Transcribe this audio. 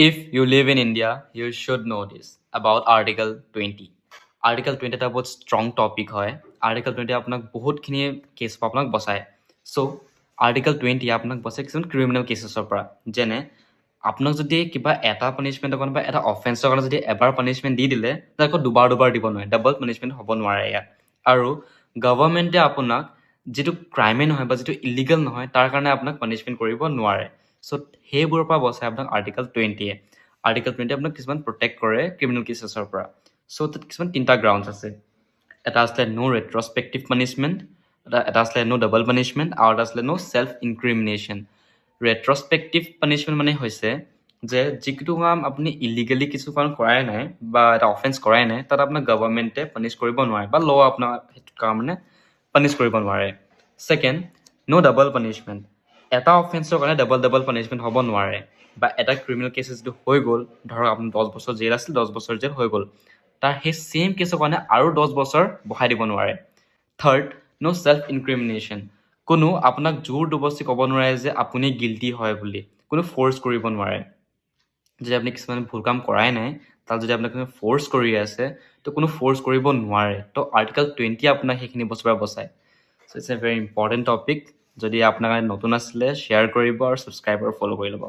If you live in India, you should know this about Article 20. Article 20 এটা বহুত strong topic হয়. Article 20 আপোনাক বহুতখিনি কেছ পৰা আপোনাক বচায়. So, Article 20 আপোনাক বচায় কিছুমান ক্ৰিমিনেল কেছেছৰ পৰা. যেনে আপোনাক যদি কিবা এটা পানিছমেণ্টৰ কাৰণে বা এটা অফেন্সৰ কাৰণে যদি এবাৰ পানিছমেণ্ট দি দিলে তাক আকৌ দুবাৰ দিব নোৱাৰে. ডাবল পানিছমেণ্ট হ'ব নোৱাৰে ইয়াত. আৰু গভৰ্ণমেণ্টে আপোনাক যিটো ক্ৰাইমে নহয় বা যিটো ইলিগেল নহয় তাৰ কাৰণে আপোনাক পানিছমেণ্ট কৰিব নোৱাৰে. চ' সেইবোৰৰ পৰা বচাই আপোনাক আৰ্টিকেল 20-এ. আৰ্টিকেল 20 আপোনাক কিছুমান প্ৰটেক্ট কৰে ক্ৰিমিনেল কেছেছৰ পৰা. চ' তাত কিছুমান 3টা গ্ৰাউণ্ডছ আছে. এটা আছিলে নো ৰেট্ৰস্পেক্টিভ পানিছমেণ্ট, এটা আছিলে নো ডাবল পানিছমেণ্ট, আৰু এটা আছিলে নো চেল্ফ ইনক্ৰিমিনেশ্যন. ৰেট্ৰস্পেক্টিভ পানিছমেণ্ট মানে হৈছে যে যিটো কাম আপুনি ইলিগেলি কিছু কাম কৰাই নাই বা এটা অফেন্স কৰাই নাই তাত আপোনাক গভৰ্ণমেণ্টে পানিছ কৰিব নোৱাৰে বা ল' আপোনাৰ সেইটো কাৰণে পানিছ কৰিব নোৱাৰে. ছেকেণ্ড, নো ডাবল পানিছমেণ্ট. এটা অফেন্সৰ কাৰণে ডাবল পানিছমেণ্ট হ'ব নোৱাৰে. বা এটা ক্ৰিমিনেল কেছ যিটো হৈ গ'ল, ধৰক আপুনি 10 বছৰ জেল আছিল, 10 বছৰ জেল হৈ গ'ল, তাৰ সেই ছেইম কেছৰ কাৰণে আৰু 10 বছৰ বঢ়াই দিব নোৱাৰে. থাৰ্ড, নো চেল্ফ ইনক্ৰিমিনেশ্যন. কোনো আপোনাক জোৰ জবৰদস্তি ক'ব নোৱাৰে যে আপুনি গিল্টি হয় বুলি. কোনো ফ'ৰ্চ কৰিব নোৱাৰে. যদি আপুনি কিছুমান ভুল কাম কৰাই নাই তাত যদি আপোনাক ফ'ৰ্চ কৰি আছে তো কোনো ফ'ৰ্চ কৰিব নোৱাৰে. তো আৰ্টিকেল 20 আপোনাক সেইখিনি বস্তুৰ পৰা বচায়. So' it's a very important topic. যদি আপোনাৰ নতুন আছিলে শ্বেয়াৰ কৰিব আৰু ছাবস্ক্ৰাইব আৰু ফ'ল' কৰি ল'ব.